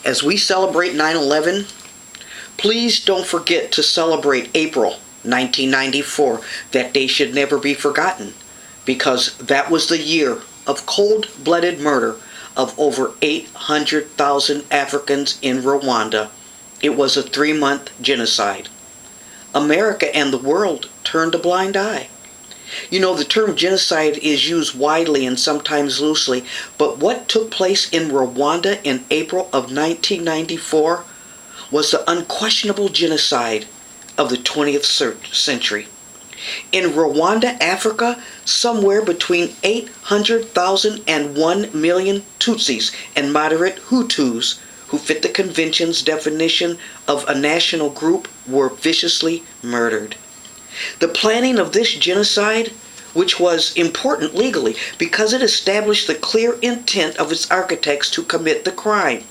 As we celebrate 9/11, please don't forget to celebrate April 1994. That day should never be forgotten, because that was the year of cold-blooded murder of over 800,000 Africans in Rwanda. It was a 3-month genocide. America and the world turned a blind eye. You know, the term genocide is used widely and sometimes loosely, but what took place in Rwanda in April of 1994 was the unquestionable genocide of the 20th century. In Rwanda, Africa, somewhere between 800,000 and 1 million Tutsis and moderate Hutus who fit the convention's definition of a national group were viciously murdered. The planning of this genocide, which was important legally because it established the clear intent of its architects to commit the crime.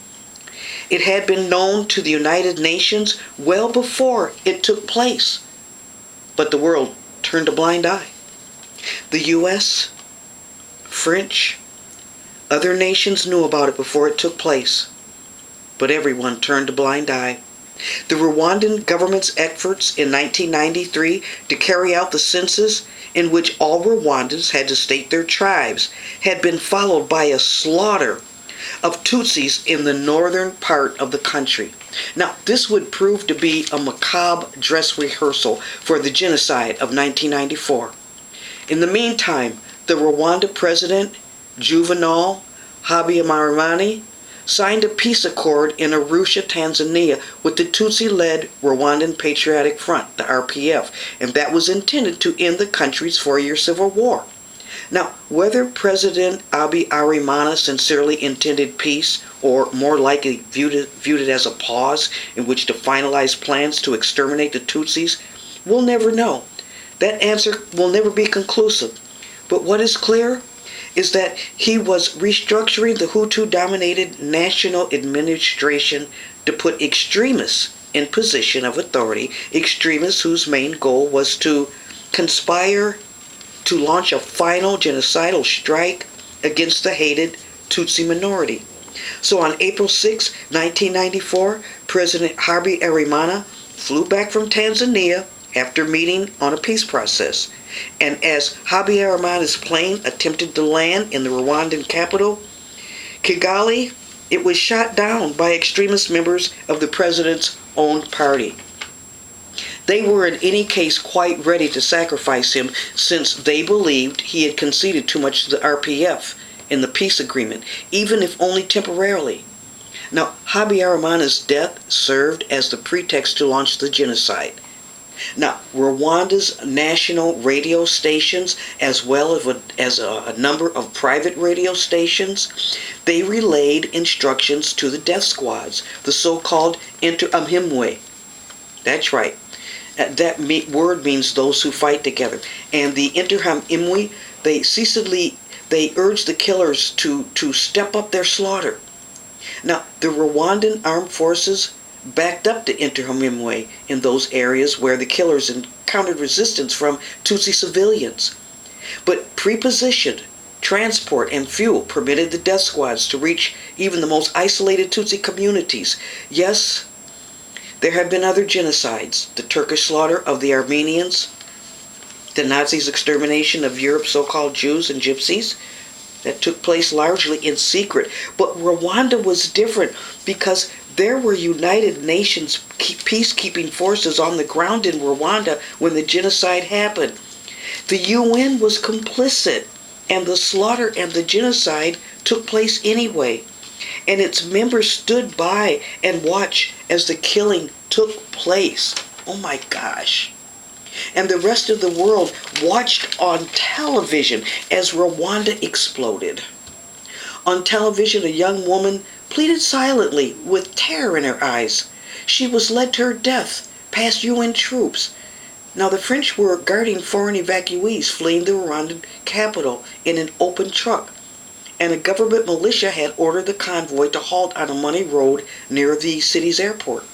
It had been known to the United Nations well before it took place, but the world turned a blind eye. The US, French, other nations knew about it before it took place, but everyone turned a blind eye. The Rwandan government's efforts in 1993 to carry out the census, in which all Rwandans had to state their tribes, had been followed by a slaughter of Tutsis in the northern part of the country. Now, this would prove to be a macabre dress rehearsal for the genocide of 1994. In the meantime, the Rwanda president, Juvenal Habyarimana, signed a peace accord in Arusha, Tanzania, with the Tutsi-led Rwandan Patriotic Front, the RPF, and that was intended to end the country's 4-year civil war. Now, whether President Habyarimana sincerely intended peace, or more likely viewed it as a pause in which to finalize plans to exterminate the Tutsis, we'll never know. That answer will never be conclusive. But what is clear is that he was restructuring the Hutu-dominated national administration to put extremists in position of authority, extremists whose main goal was to conspire to launch a final genocidal strike against the hated Tutsi minority. So on April 6, 1994, President Habyarimana flew back from Tanzania after meeting on a peace process. And as Habyarimana's plane attempted to land in the Rwandan capital, Kigali, it was shot down by extremist members of the president's own party. They were in any case quite ready to sacrifice him, since they believed he had conceded too much to the RPF in the peace agreement, even if only temporarily. Now, Habyarimana's death served as the pretext to launch the genocide. Now, Rwanda's national radio stations, as well as a number of private radio stations, they relayed instructions to the death squads, the so-called Interahamwe. That's right. That word means those who fight together. And the Interahamwe, they urged the killers to step up their slaughter. Now, the Rwandan armed forces backed up the Interahamwe in those areas where the killers encountered resistance from Tutsi civilians. But prepositioned transport and fuel permitted the death squads to reach even the most isolated Tutsi communities. Yes, there have been other genocides: the Turkish slaughter of the Armenians, the Nazis' extermination of Europe's so-called Jews and Gypsies, that took place largely in secret. But Rwanda was different because there were United Nations peacekeeping forces on the ground in Rwanda when the genocide happened. The UN was complicit, and the slaughter and the genocide took place anyway. And its members stood by and watched as the killing took place. Oh my gosh. And the rest of the world watched on television as Rwanda exploded. On television, a young woman pleaded silently with terror in her eyes. She was led to her death past UN troops. Now, the French were guarding foreign evacuees fleeing the Rwandan capital in an open truck, and a government militia had ordered the convoy to halt on a muddy road near the city's airport.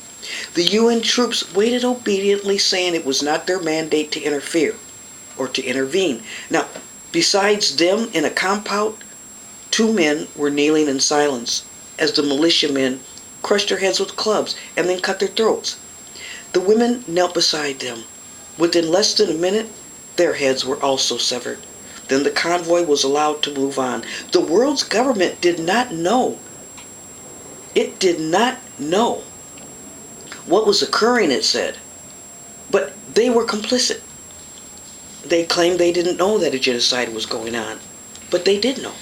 The UN troops waited obediently, saying it was not their mandate to interfere or to intervene. Now, besides them in a compound, 2 men were kneeling in silence as the militiamen crushed their heads with clubs, and then cut their throats. The women knelt beside them. Within less than a minute, their heads were also severed. Then the convoy was allowed to move on. The world's government did not know. It did not know what was occurring, it said. But they were complicit. They claimed they didn't know that a genocide was going on. But they did know.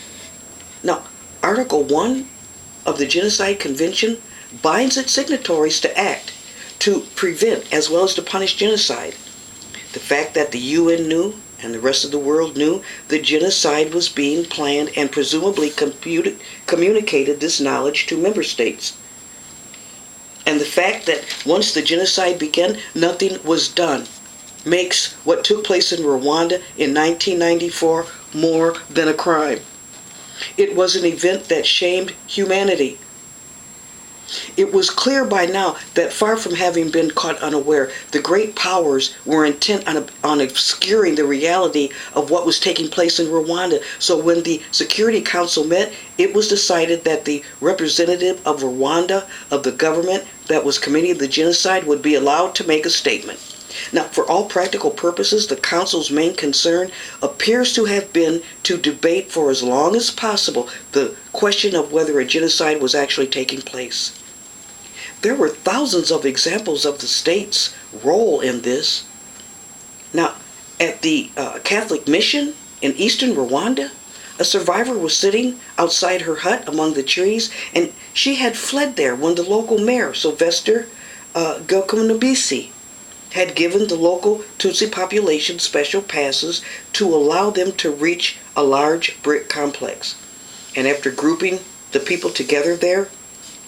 Now, Article 1 of the Genocide Convention binds its signatories to act to prevent as well as to punish genocide. The fact that the UN knew and the rest of the world knew the genocide was being planned and presumably communicated this knowledge to member states. And the fact that once the genocide began, nothing was done makes what took place in Rwanda in 1994 more than a crime. It was an event that shamed humanity. It was clear by now that far from having been caught unaware, the great powers were intent on obscuring the reality of what was taking place in Rwanda. So when the Security Council met, it was decided that the representative of Rwanda, of the government that was committing the genocide, would be allowed to make a statement. Now, for all practical purposes, the Council's main concern appears to have been to debate for as long as possible the question of whether a genocide was actually taking place. There were thousands of examples of the state's role in this. Now, at the Catholic mission in eastern Rwanda, a survivor was sitting outside her hut among the trees, and she had fled there when the local mayor, Sylvester Gokunabisi, had given the local Tutsi population special passes to allow them to reach a large brick complex. And after grouping the people together there,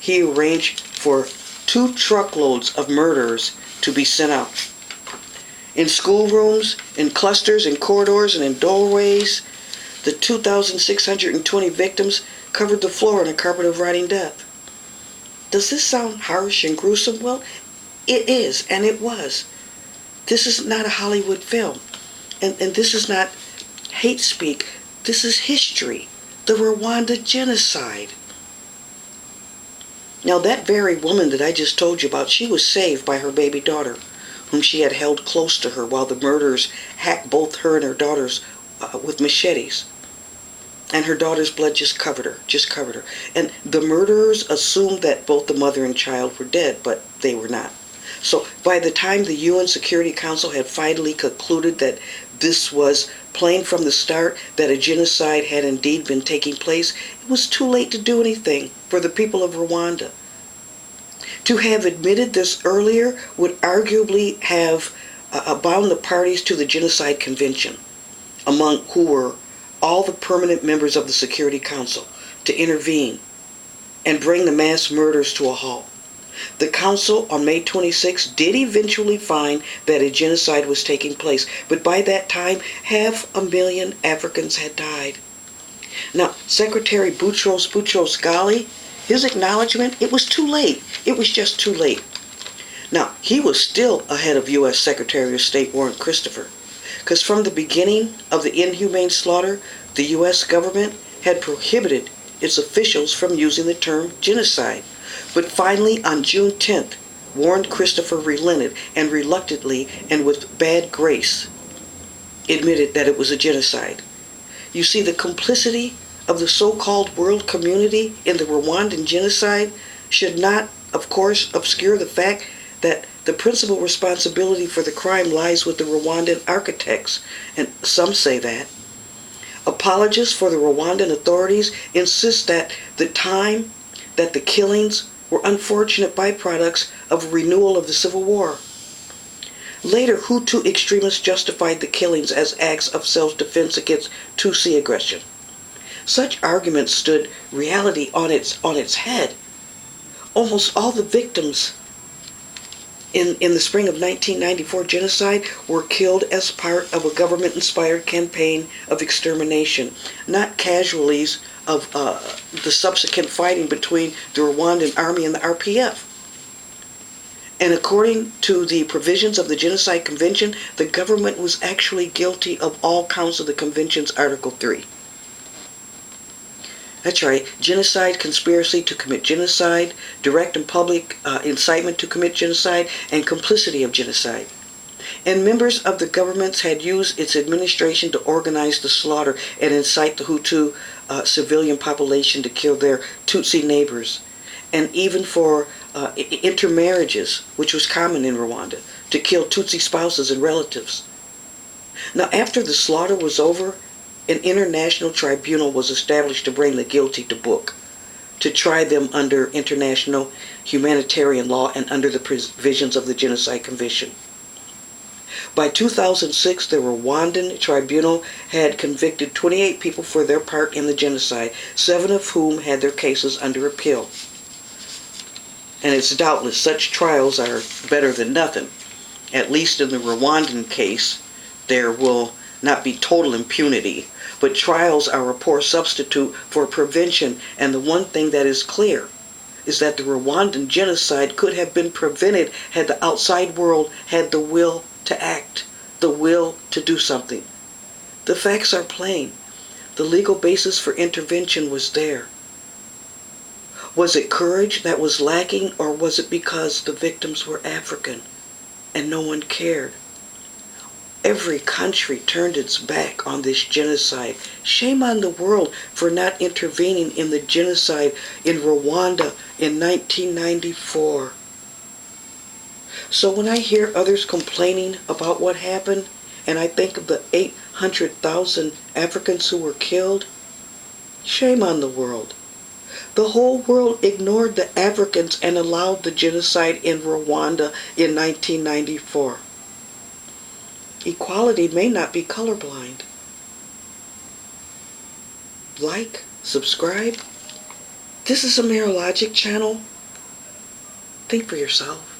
he arranged for 2 truckloads of murderers to be sent out. In schoolrooms, in clusters, in corridors, and in doorways, the 2,620 victims covered the floor in a carpet of rotting death. Does this sound harsh and gruesome? Well, it is, and it was. This is not a Hollywood film, and this is not hate speak. This is history, the Rwanda Genocide. Now, that very woman that I just told you about, she was saved by her baby daughter, whom she had held close to her while the murderers hacked both her and her daughters with machetes. And her daughter's blood just covered her. And the murderers assumed that both the mother and child were dead, but they were not. So by the time the UN Security Council had finally concluded that this was plain from the start that a genocide had indeed been taking place, it was too late to do anything for the people of Rwanda. To have admitted this earlier would arguably have bound the parties to the Genocide Convention, among who were all the permanent members of the Security Council, to intervene and bring the mass murders to a halt. The Council on May 26 did eventually find that a genocide was taking place, but by that time, 500,000 Africans had died. Now, Secretary Boutros Ghali, his acknowledgement, it was too late. It was just too late. Now, he was still ahead of U.S. Secretary of State Warren Christopher, because from the beginning of the inhumane slaughter, the U.S. government had prohibited its officials from using the term genocide. But finally, on June 10th, Warren Christopher relented and reluctantly and with bad grace admitted that it was a genocide. You see, the complicity of the so-called world community in the Rwandan genocide should not, of course, obscure the fact that the principal responsibility for the crime lies with the Rwandan architects, and some say that. Apologists for the Rwandan authorities insist that the killings were unfortunate byproducts of a renewal of the Civil War. Later, Hutu extremists justified the killings as acts of self-defense against Tutsi aggression. Such arguments stood reality on its head. Almost all the victims in the spring of 1994 genocide were killed as part of a government-inspired campaign of extermination, not casualties of the subsequent fighting between the Rwandan army and the RPF. And according to the provisions of the Genocide Convention, the government was actually guilty of all counts of the Convention's Article 3. That's right. Genocide, conspiracy to commit genocide, direct and public incitement to commit genocide, and complicity of genocide. And members of the governments had used its administration to organize the slaughter and incite the Hutu civilian population to kill their Tutsi neighbors. And even for intermarriages, which was common in Rwanda, to kill Tutsi spouses and relatives. Now, after the slaughter was over, an international tribunal was established to bring the guilty to book, to try them under international humanitarian law and under the provisions of the Genocide Convention. By 2006, the Rwandan tribunal had convicted 28 people for their part in the genocide, 7 of whom had their cases under appeal. And it's doubtless such trials are better than nothing. At least in the Rwandan case, there will not be total impunity, but trials are a poor substitute for prevention, and the one thing that is clear is that the Rwandan genocide could have been prevented had the outside world had the will to act, the will to do something. The facts are plain. The legal basis for intervention was there. Was it courage that was lacking, or was it because the victims were African and no one cared? Every country turned its back on this genocide. Shame on the world for not intervening in the genocide in Rwanda in 1994. So when I hear others complaining about what happened, and I think of the 800,000 Africans who were killed, shame on the world. The whole world ignored the Africans and allowed the genocide in Rwanda in 1994. Equality may not be colorblind. Like, subscribe. This is a Mirror Logic channel. Think for yourself.